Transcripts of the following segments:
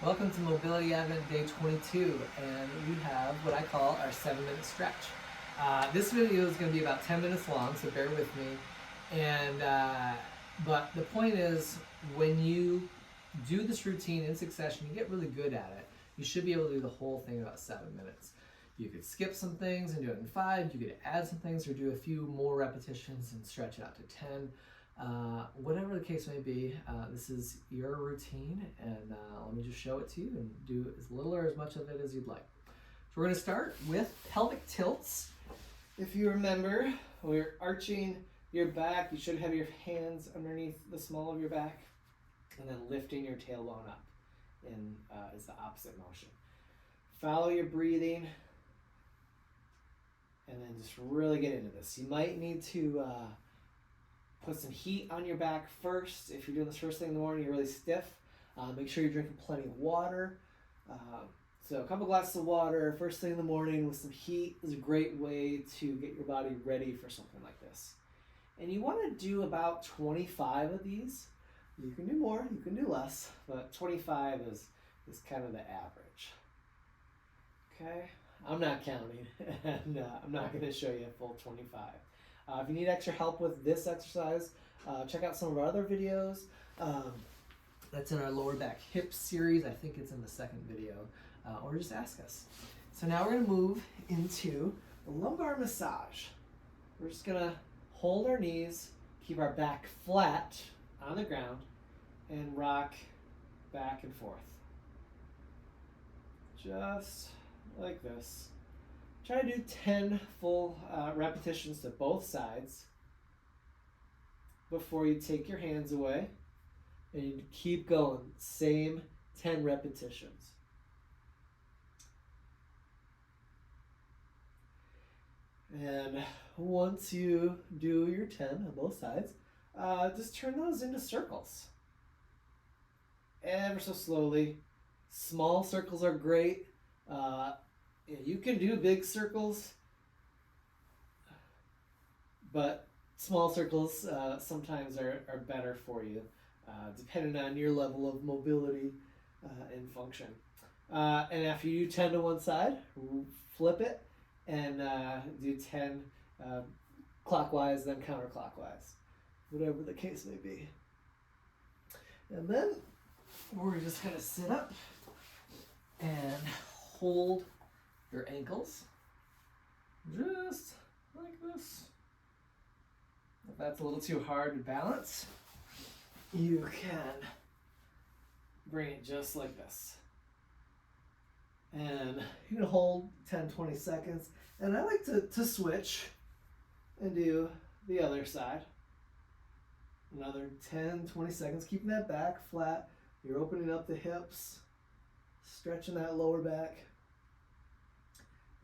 Welcome to Mobility Advent Day 22, and we have what I call our 7-minute stretch. This video is going to be about 10 minutes long, so bear with me. But the point is, when you do this routine in succession, you get really good at it. You should be able to do the whole thing in about 7 minutes. You could skip some things and do it in 5. You could add some things or do a few more repetitions and stretch it out to 10. Whatever the case may be, this is your routine, and let me just show it to you and do as little or as much of it as you'd like. So we're going to start with pelvic tilts. If you remember, when you're arching your back, you should have your hands underneath the small of your back, and then lifting your tailbone up is the opposite motion. Follow your breathing, and then just really get into this. You might need to put some heat on your back first. If you're doing this first thing in the morning, you're really stiff. Make sure you're drinking plenty of water. So a couple glasses of water first thing in the morning with some heat is a great way to get your body ready for something like this. And you want to do about 25 of these. You can do more, you can do less, but 25 is kind of the average. Okay, I'm not counting, and I'm not going to show you a full 25. If you need extra help with this exercise, check out some of our other videos. That's in our lower back hip series. I think it's in the second video. Or just ask us. So now we're going to move into the lumbar massage. We're just going to hold our knees, keep our back flat on the ground, and rock back and forth. Just like this. Try to do 10 full repetitions to both sides before you take your hands away, and you keep going. Same 10 repetitions. And once you do your 10 on both sides, just turn those into circles. Ever so slowly. Small circles are great. You can do big circles, but small circles sometimes are better for you, depending on your level of mobility and function. And after you do 10 to one side, flip it and do 10 clockwise, then counterclockwise, whatever the case may be. And then we're just going to sit up and hold your ankles just like this. If that's a little too hard to balance, you can bring it just like this. And you can hold 10-20 seconds. And I like to switch and do the other side. Another 10-20 seconds, keeping that back flat. You're opening up the hips, stretching that lower back.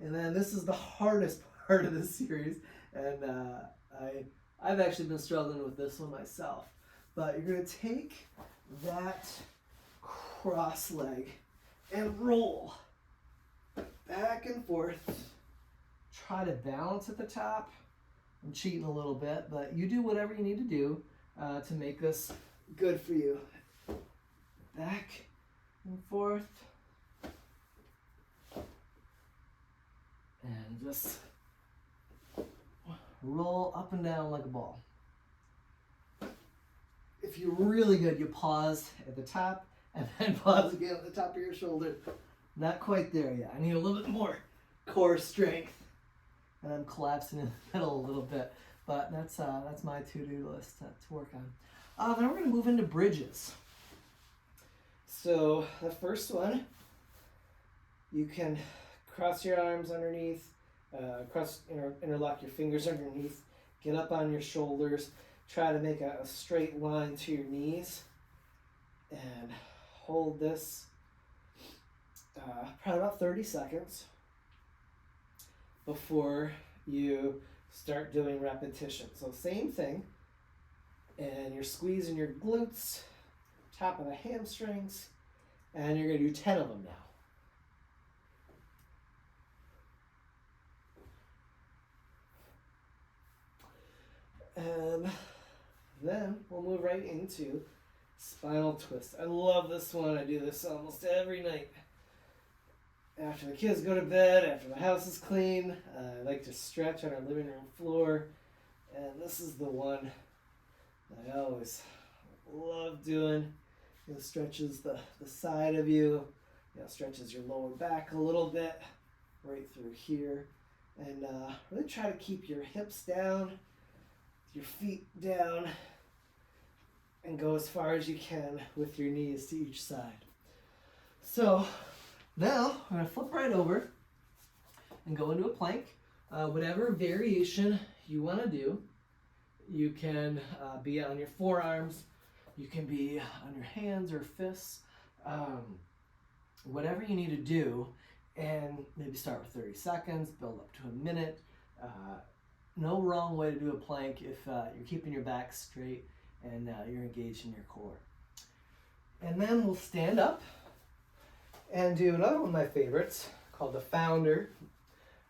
And then this is the hardest part of this series, and I've actually been struggling with this one myself. But you're going to take that cross leg and roll back and forth. Try to balance at the top. I'm cheating a little bit, but you do whatever you need to do to make this good for you. Back and forth. And just roll up and down like a ball. If you're really good, you pause at the top and then pause again at the top of your shoulder. Not quite there yet. I need a little bit more core strength. And I'm collapsing in the middle a little bit. But that's my to-do list to work on. Then we're going to move into bridges. So the first one, you can cross your arms underneath, interlock your fingers underneath, get up on your shoulders, try to make a straight line to your knees, and hold this probably about 30 seconds before you start doing repetition. So same thing, and you're squeezing your glutes, top of the hamstrings, and you're going to do 10 of them now. And then we'll move right into spinal twist. I love this one. I do this almost every night. After the kids go to bed, after the house is clean, I like to stretch on our living room floor. And this is the one that I always love doing. It stretches the side of you. Stretches your lower back a little bit, right through here. And really try to keep your hips down, your feet down, and go as far as you can with your knees to each side. So now I'm going to flip right over and go into a plank. Whatever variation you want to do, you can be on your forearms, you can be on your hands or fists, whatever you need to do, and maybe start with 30 seconds, build up to a minute. No wrong way to do a plank if you're keeping your back straight and you're engaged in your core. And then we'll stand up and do another one of my favorites called the founder.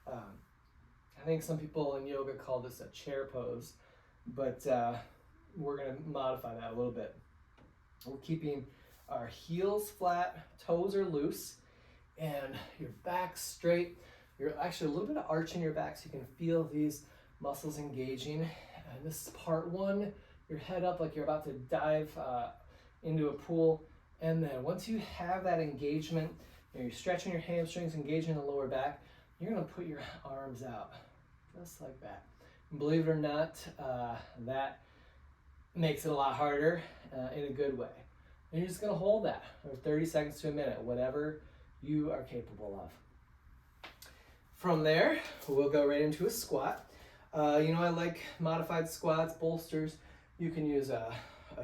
I think some people in yoga call this a chair pose, but we're going to modify that a little bit. We're keeping our heels flat, toes are loose, and your back straight. You're actually a little bit of arch in your back so you can feel these muscles engaging. And this is part one. Your head up like you're about to dive into a pool. And then once you have that engagement, you're stretching your hamstrings, engaging the lower back, you're going to put your arms out just like that. And believe it or not, that makes it a lot harder in a good way. And you're just going to hold that for 30 seconds to a minute, whatever you are capable of. From there, we'll go right into a squat. I like modified squats, bolsters. You can use a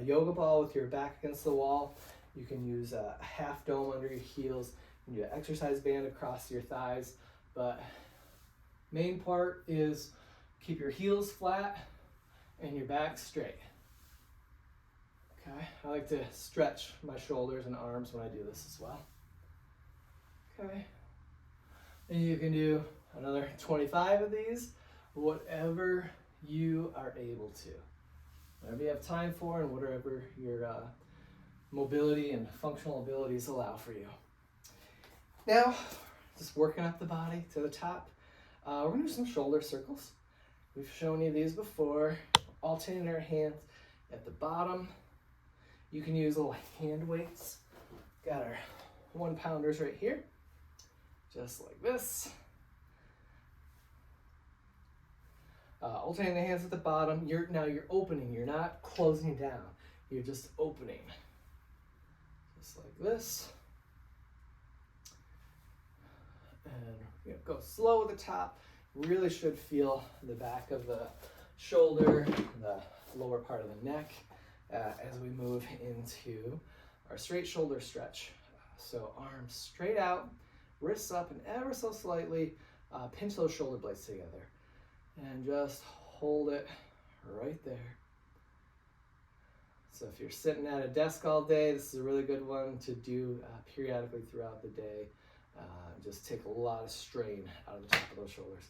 yoga ball with your back against the wall. You can use a half dome under your heels. You can do an exercise band across your thighs. But main part is keep your heels flat and your back straight. Okay, I like to stretch my shoulders and arms when I do this as well. Okay, and you can do another 25 of these, whatever you are able to. Whatever you have time for and whatever your mobility and functional abilities allow for you. Now, just working up the body to the top. We're going to do some shoulder circles. We've shown you these before. Alternating our hands at the bottom. You can use little hand weights. Got our 1-pounders right here. Just like this. Alternating the hands at the bottom. Now you're opening. You're not closing down. You're just opening. Just like this. And go slow at the top. Really should feel the back of the shoulder, the lower part of the neck, as we move into our straight shoulder stretch. So arms straight out, wrists up, and ever so slightly pinch those shoulder blades together. And just hold it right there. So if you're sitting at a desk all day, this is a really good one to do periodically throughout the day. Just take a lot of strain out of the top of those shoulders.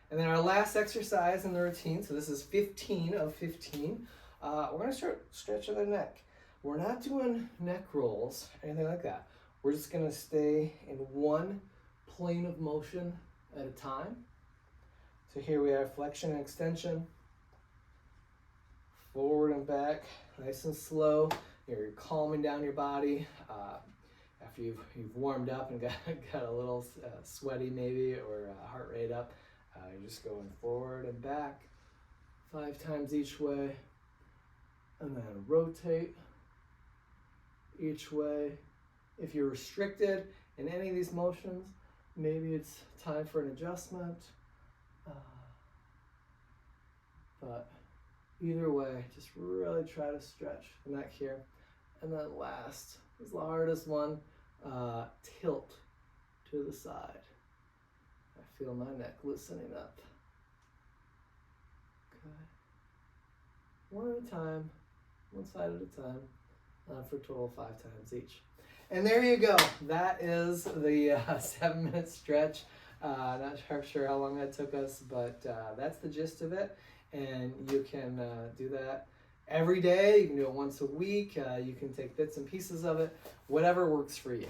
And then our last exercise in the routine, so this is 15 of 15, we're going to start stretching the neck. We're not doing neck rolls, anything like that. We're just going to stay in one plane of motion at a time. So here we are, flexion and extension, forward and back, nice and slow. You're calming down your body. After you've warmed up and got a little sweaty maybe, or heart rate up, you're just going forward and back 5 times each way, and then rotate each way. If you're restricted in any of these motions, maybe it's time for an adjustment. But either way, just really try to stretch the neck here. And then last is the hardest one, tilt to the side. I feel my neck loosening up. Okay. One at a time, one side at a time, for a total of 5 times each. And there you go. That is the 7-minute stretch. Not sure how long that took us, but that's the gist of it. And you can do that every day. You can do it once a week. You can take bits and pieces of it. Whatever works for you.